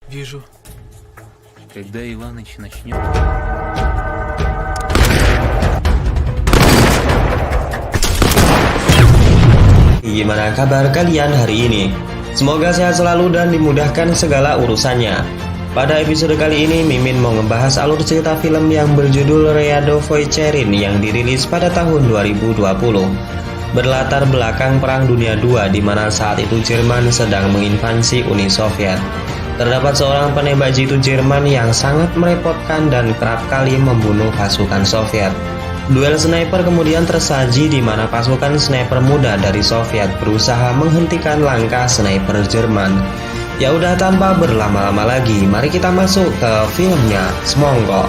Вижу. Когда Иваныч начнет... Gimana kabar kalian hari ini? Semoga sehat selalu dan dimudahkan segala urusannya. Pada episode kali ini, Mimin mau ngebahas alur cerita film yang berjudul Ryadovoy Cherin yang dirilis pada tahun 2020. Berlatar belakang Perang Dunia II di mana saat itu Jerman sedang menginvasi Uni Soviet. Terdapat seorang penembak jitu Jerman yang sangat merepotkan dan kerap kali membunuh pasukan Soviet. Duel sniper kemudian tersaji di mana pasukan sniper muda dari Soviet berusaha menghentikan langkah sniper Jerman. Ya udah tanpa berlama-lama lagi, mari kita masuk ke filmnya. Semonggo.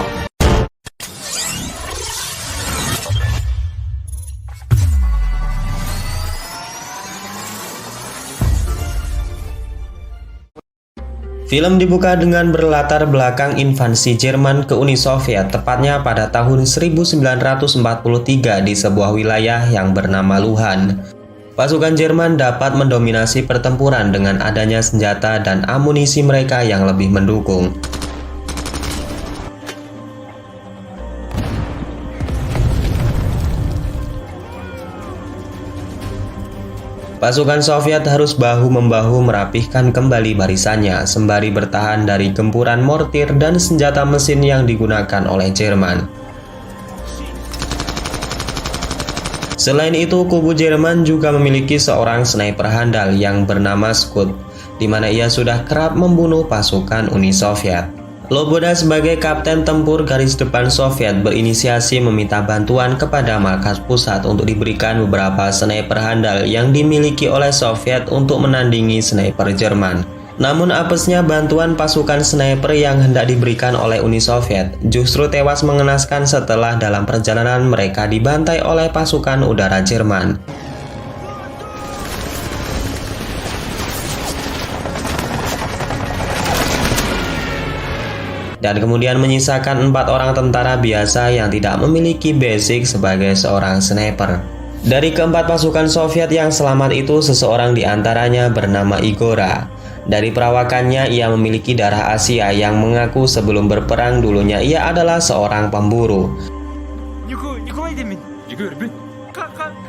Film dibuka dengan berlatar belakang invasi Jerman ke Uni Soviet, tepatnya pada tahun 1943 di sebuah wilayah yang bernama Luhan. Pasukan Jerman dapat mendominasi pertempuran dengan adanya senjata dan amunisi mereka yang lebih mendukung. Pasukan Soviet harus bahu-membahu merapihkan kembali barisannya, sembari bertahan dari gempuran mortir dan senjata mesin yang digunakan oleh Jerman. Selain itu, kubu Jerman juga memiliki seorang sniper handal yang bernama Scud, di mana ia sudah kerap membunuh pasukan Uni Soviet. Loboda sebagai kapten tempur garis depan Soviet berinisiasi meminta bantuan kepada markas pusat untuk diberikan beberapa sniper handal yang dimiliki oleh Soviet untuk menandingi sniper Jerman. Namun apesnya bantuan pasukan sniper yang hendak diberikan oleh Uni Soviet justru tewas mengenaskan setelah dalam perjalanan mereka dibantai oleh pasukan udara Jerman. Dan kemudian menyisakan 4 orang tentara biasa yang tidak memiliki basic sebagai seorang sniper. Dari keempat pasukan Soviet yang selamat itu, seseorang di antaranya bernama Igora. Dari perawakannya, ia memiliki darah Asia yang mengaku sebelum berperang dulunya ia adalah seorang pemburu.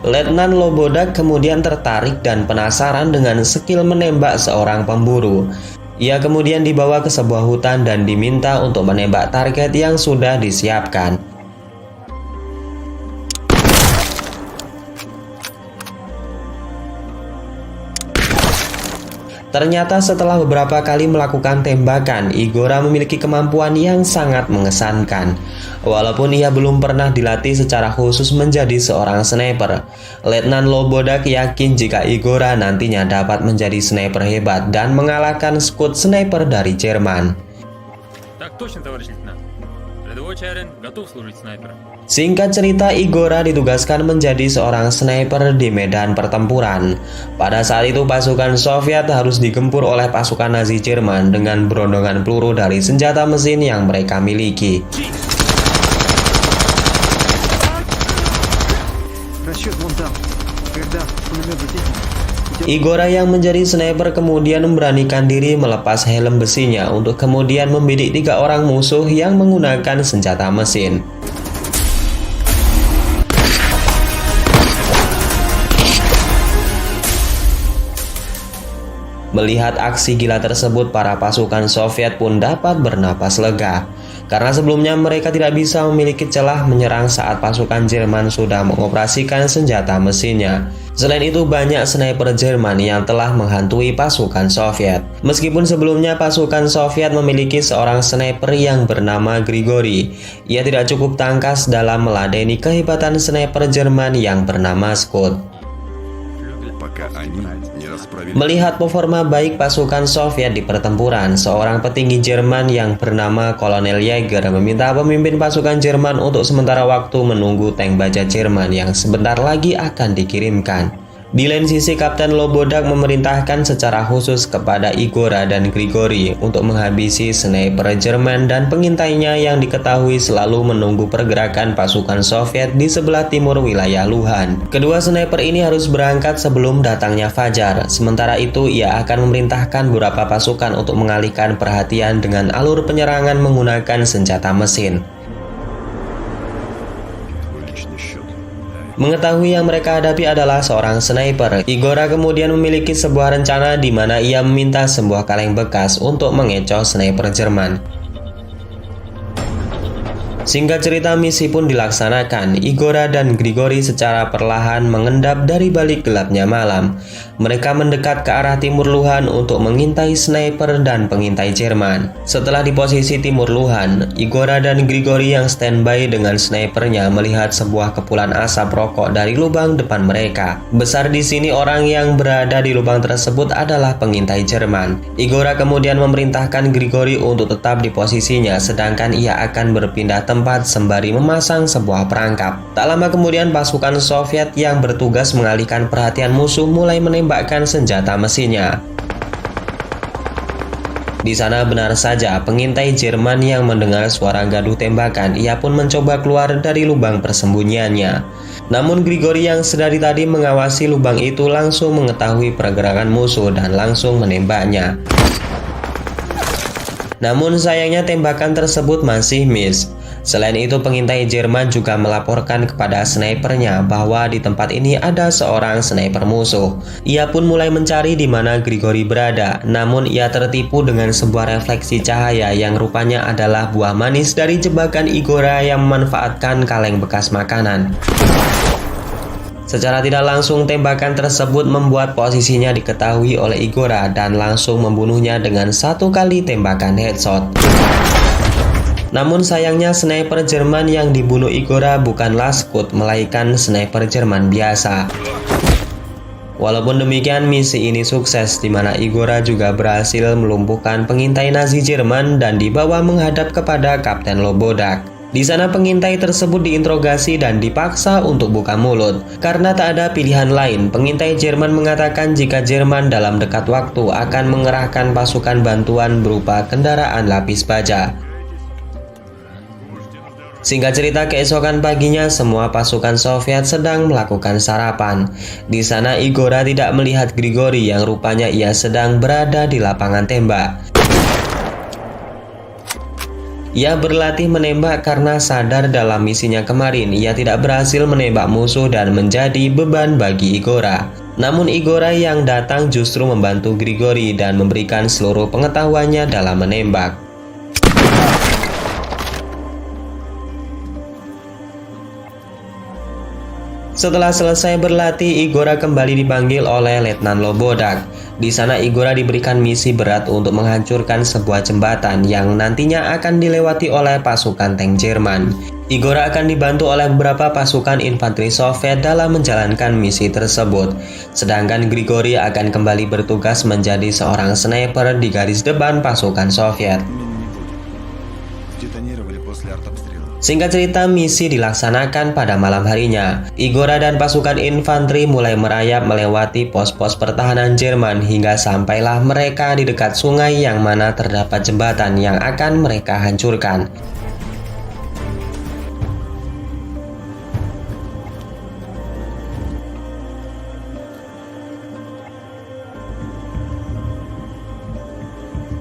Letnan Loboda kemudian tertarik dan penasaran dengan skill menembak seorang pemburu. Ia kemudian dibawa ke sebuah hutan dan diminta untuk menembak target yang sudah disiapkan. Ternyata setelah beberapa kali melakukan tembakan, Igora memiliki kemampuan yang sangat mengesankan. Walaupun ia belum pernah dilatih secara khusus menjadi seorang sniper, Letnan Loboda yakin jika Igora nantinya dapat menjadi sniper hebat dan mengalahkan skuad sniper dari Jerman. Singkat cerita, Igora ditugaskan menjadi seorang sniper di medan pertempuran. Pada saat itu pasukan Soviet harus digempur oleh pasukan Nazi Jerman dengan berondongan peluru dari senjata mesin yang mereka miliki. Igora yang menjadi sniper kemudian memberanikan diri melepas helm besinya untuk kemudian membidik 3 orang musuh yang menggunakan senjata mesin. Melihat aksi gila tersebut, para pasukan Soviet pun dapat bernapas lega. Karena sebelumnya mereka tidak bisa memiliki celah menyerang saat pasukan Jerman sudah mengoperasikan senjata mesinnya. Selain itu, banyak sniper Jerman yang telah menghantui pasukan Soviet. Meskipun sebelumnya pasukan Soviet memiliki seorang sniper yang bernama Grigori, ia tidak cukup tangkas dalam meladeni kehebatan sniper Jerman yang bernama Scud. Melihat performa baik pasukan Soviet di pertempuran, seorang petinggi Jerman yang bernama Kolonel Jäger meminta pemimpin pasukan Jerman untuk sementara waktu menunggu tank baja Jerman yang sebentar lagi akan dikirimkan. Di lain sisi, Kapten Lobodak memerintahkan secara khusus kepada Igora dan Grigori untuk menghabisi sniper Jerman dan pengintainya yang diketahui selalu menunggu pergerakan pasukan Soviet di sebelah timur wilayah Luhan. Kedua sniper ini harus berangkat sebelum datangnya fajar. Sementara itu, ia akan memerintahkan beberapa pasukan untuk mengalihkan perhatian dengan alur penyerangan menggunakan senjata mesin. Mengetahui yang mereka hadapi adalah seorang sniper, Igora kemudian memiliki sebuah rencana di mana ia meminta sebuah kaleng bekas untuk mengecoh sniper Jerman. Singkat cerita, misi pun dilaksanakan. Igora dan Grigori secara perlahan mengendap dari balik gelapnya malam. Mereka mendekat ke arah timur Luhan untuk mengintai sniper dan pengintai Jerman. Setelah di posisi timur Luhan, Igora dan Grigori yang standby dengan snipernya melihat sebuah kepulan asap rokok dari lubang depan mereka. Besar di sini orang yang berada di lubang tersebut adalah pengintai Jerman. Igora kemudian memerintahkan Grigori untuk tetap di posisinya, sedangkan ia akan berpindah tempat sembari memasang sebuah perangkap. Tak lama kemudian pasukan Soviet yang bertugas mengalihkan perhatian musuh mulai menembakkan senjata mesinnya. Di sana benar saja pengintai Jerman yang mendengar suara gaduh tembakan, ia pun mencoba keluar dari lubang persembunyiannya. Namun Grigori yang sedari tadi mengawasi lubang itu langsung mengetahui pergerakan musuh dan langsung menembaknya. Namun sayangnya tembakan tersebut masih miss. Selain itu, pengintai Jerman juga melaporkan kepada snipernya bahwa di tempat ini ada seorang sniper musuh. Ia pun mulai mencari di mana Grigori berada, namun ia tertipu dengan sebuah refleksi cahaya yang rupanya adalah buah manis dari jebakan Igora yang memanfaatkan kaleng bekas makanan. Secara tidak langsung, tembakan tersebut membuat posisinya diketahui oleh Igora dan langsung membunuhnya dengan satu kali tembakan headshot. Namun sayangnya sniper Jerman yang dibunuh Igora bukanlah Scud, melainkan sniper Jerman biasa. Walaupun demikian, misi ini sukses di mana Igora juga berhasil melumpuhkan pengintai Nazi Jerman dan dibawa menghadap kepada Kapten Lobodak. Di sana pengintai tersebut diinterogasi dan dipaksa untuk buka mulut. Karena tak ada pilihan lain, pengintai Jerman mengatakan jika Jerman dalam dekat waktu akan mengerahkan pasukan bantuan berupa kendaraan lapis baja. Singkat cerita, keesokan paginya semua pasukan Soviet sedang melakukan sarapan. Di sana Igora tidak melihat Grigori yang rupanya ia sedang berada di lapangan tembak. Ia berlatih menembak karena sadar dalam misinya kemarin ia tidak berhasil menembak musuh dan menjadi beban bagi Igora. Namun Igora yang datang justru membantu Grigori dan memberikan seluruh pengetahuannya dalam menembak. Setelah selesai berlatih, Igora kembali dipanggil oleh Letnan Lobodak. Di sana Igora diberikan misi berat untuk menghancurkan sebuah jembatan yang nantinya akan dilewati oleh pasukan tank Jerman. Igora akan dibantu oleh beberapa pasukan infanteri Soviet dalam menjalankan misi tersebut. Sedangkan Grigori akan kembali bertugas menjadi seorang sniper di garis depan pasukan Soviet. Singkat cerita, misi dilaksanakan pada malam harinya. Igora dan pasukan infanteri mulai merayap melewati pos-pos pertahanan Jerman hingga sampailah mereka di dekat sungai yang mana terdapat jembatan yang akan mereka hancurkan.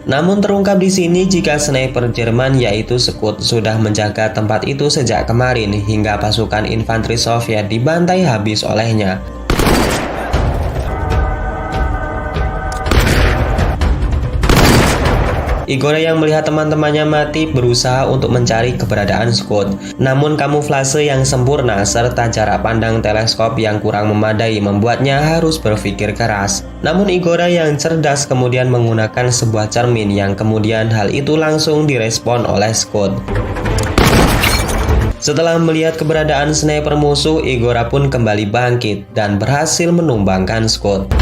Namun terungkap di sini jika sniper Jerman yaitu Scud sudah menjaga tempat itu sejak kemarin hingga pasukan infanteri Soviet dibantai habis olehnya. Igora yang melihat teman-temannya mati berusaha untuk mencari keberadaan Scud. Namun kamuflase yang sempurna serta jarak pandang teleskop yang kurang memadai membuatnya harus berpikir keras. Namun Igora yang cerdas kemudian menggunakan sebuah cermin yang kemudian hal itu langsung direspon oleh Scud. Setelah melihat keberadaan sniper musuh, Igora pun kembali bangkit dan berhasil menumbangkan Scud.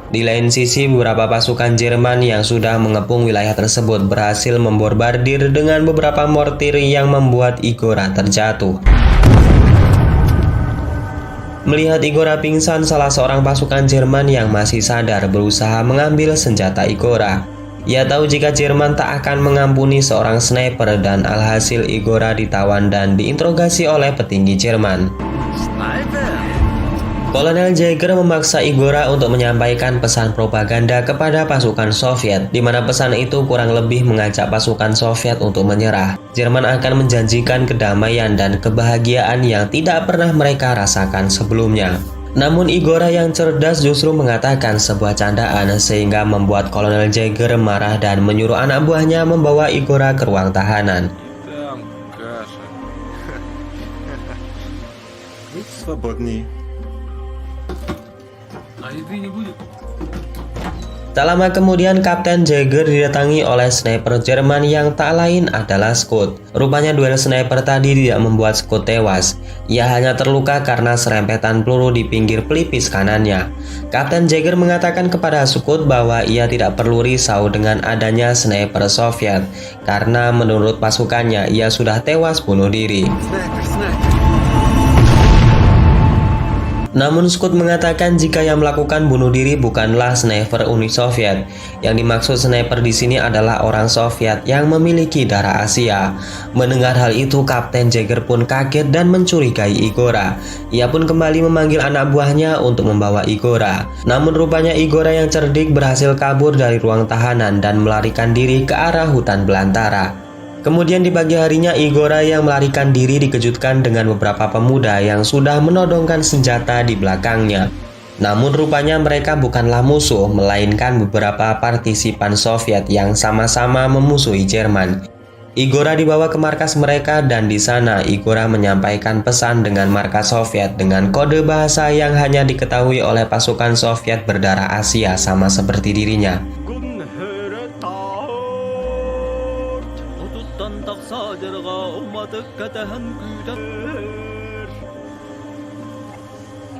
Di lain sisi, beberapa pasukan Jerman yang sudah mengepung wilayah tersebut berhasil membombardir dengan beberapa mortir yang membuat Igora terjatuh. Melihat Igora pingsan, salah seorang pasukan Jerman yang masih sadar berusaha mengambil senjata Igora. Ia tahu jika Jerman tak akan mengampuni seorang sniper dan alhasil Igora ditawan dan diinterogasi oleh petinggi Jerman. Kolonel Jäger memaksa Igora untuk menyampaikan pesan propaganda kepada pasukan Soviet, di mana pesan itu kurang lebih mengajak pasukan Soviet untuk menyerah. Jerman akan menjanjikan kedamaian dan kebahagiaan yang tidak pernah mereka rasakan sebelumnya. Namun Igora yang cerdas justru mengatakan sebuah candaan sehingga membuat Kolonel Jäger marah dan menyuruh anak buahnya membawa Igora ke ruang tahanan. Tak lama kemudian Kapten Jäger didatangi oleh sniper Jerman yang tak lain adalah Scott. Rupanya duel sniper tadi tidak membuat Scott tewas. Ia hanya terluka karena serempetan peluru di pinggir pelipis kanannya. Kapten Jäger mengatakan kepada Scott bahwa ia tidak perlu risau dengan adanya sniper Soviet, karena menurut pasukannya ia sudah tewas bunuh diri. Namun Scott mengatakan jika yang melakukan bunuh diri bukanlah sniper Uni Soviet. Yang dimaksud sniper di sini adalah orang Soviet yang memiliki darah Asia. Mendengar hal itu, Kapten Jäger pun kaget dan mencurigai Igora. Ia pun kembali memanggil anak buahnya untuk membawa Igora. Namun rupanya Igora yang cerdik berhasil kabur dari ruang tahanan dan melarikan diri ke arah hutan belantara. Kemudian di pagi harinya Igora yang melarikan diri dikejutkan dengan beberapa pemuda yang sudah menodongkan senjata di belakangnya. Namun rupanya mereka bukanlah musuh, melainkan beberapa partisipan Soviet yang sama-sama memusuhi Jerman. Igora dibawa ke markas mereka dan di sana Igora menyampaikan pesan dengan markas Soviet dengan kode bahasa yang hanya diketahui oleh pasukan Soviet berdarah Asia sama seperti dirinya.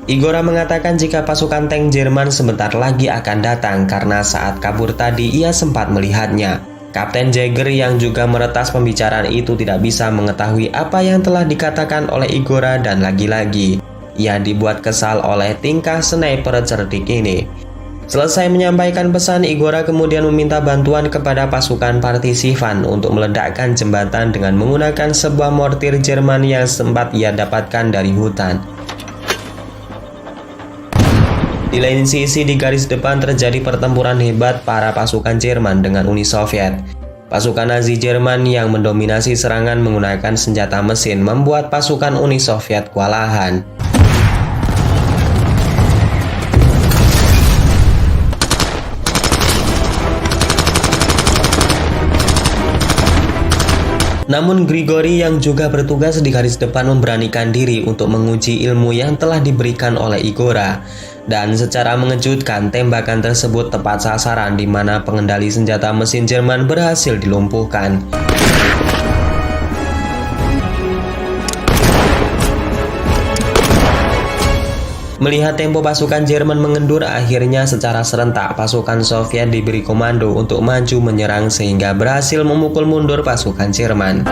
Igora mengatakan jika pasukan tank Jerman sebentar lagi akan datang karena saat kabur tadi ia sempat melihatnya. Kapten Jäger yang juga meretas pembicaraan itu tidak bisa mengetahui apa yang telah dikatakan oleh Igora dan lagi-lagi ia dibuat kesal oleh tingkah sniper cerdik ini. Selesai menyampaikan pesan, Igora kemudian meminta bantuan kepada pasukan partisipan untuk meledakkan jembatan dengan menggunakan sebuah mortir Jerman yang sempat ia dapatkan dari hutan. Di lain sisi, di garis depan terjadi pertempuran hebat para pasukan Jerman dengan Uni Soviet. Pasukan Nazi Jerman yang mendominasi serangan menggunakan senjata mesin membuat pasukan Uni Soviet kewalahan. Namun Grigori yang juga bertugas di garis depan memberanikan diri untuk menguji ilmu yang telah diberikan oleh Igora. Dan secara mengejutkan tembakan tersebut tepat sasaran di mana pengendali senjata mesin Jerman berhasil dilumpuhkan. Melihat tempo pasukan Jerman mengendur, akhirnya secara serentak pasukan Soviet diberi komando untuk maju menyerang sehingga berhasil memukul mundur pasukan Jerman.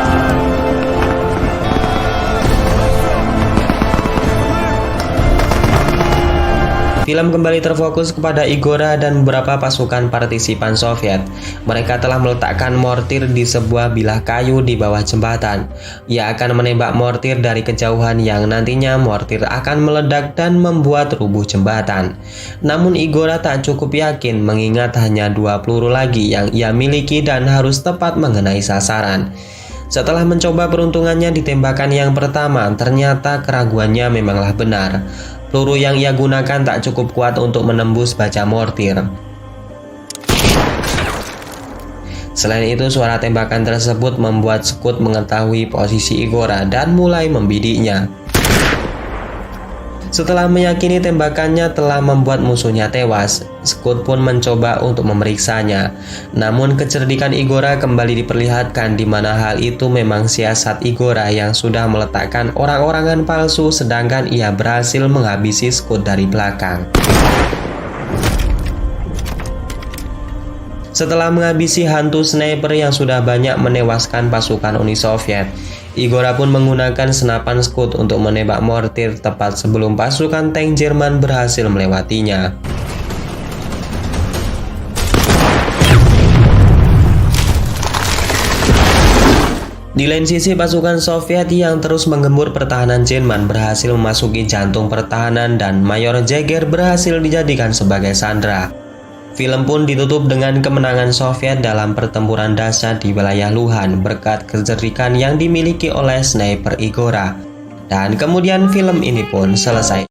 Film kembali terfokus kepada Igora dan beberapa pasukan partisipan Soviet. Mereka telah meletakkan mortir di sebuah bilah kayu di bawah jembatan. Ia akan menembak mortir dari kejauhan yang nantinya mortir akan meledak dan membuat rubuh jembatan. Namun Igora tak cukup yakin mengingat hanya 2 peluru lagi yang ia miliki dan harus tepat mengenai sasaran. Setelah mencoba peruntungannya di tembakan yang pertama, ternyata keraguannya memanglah benar. Peluru yang ia gunakan tak cukup kuat untuk menembus baja mortir. Selain itu, suara tembakan tersebut membuat Scott mengetahui posisi Igora dan mulai membidiknya. Setelah meyakini tembakannya telah membuat musuhnya tewas, Scott pun mencoba untuk memeriksanya. Namun kecerdikan Igora kembali diperlihatkan di mana hal itu memang siasat Igora yang sudah meletakkan orang-orangan palsu sedangkan ia berhasil menghabisi Scott dari belakang. Setelah menghabisi hantu sniper yang sudah banyak menewaskan pasukan Uni Soviet, Igora pun menggunakan senapan Scud untuk menembak mortir tepat sebelum pasukan tank Jerman berhasil melewatinya. Di lain sisi, pasukan Soviet yang terus menggempur pertahanan Jerman berhasil memasuki jantung pertahanan dan Mayor Jäger berhasil dijadikan sebagai sandera. Film pun ditutup dengan kemenangan Soviet dalam pertempuran dahsyat di wilayah Luhan berkat kecerdikan yang dimiliki oleh sniper Igora. Dan kemudian film ini pun selesai.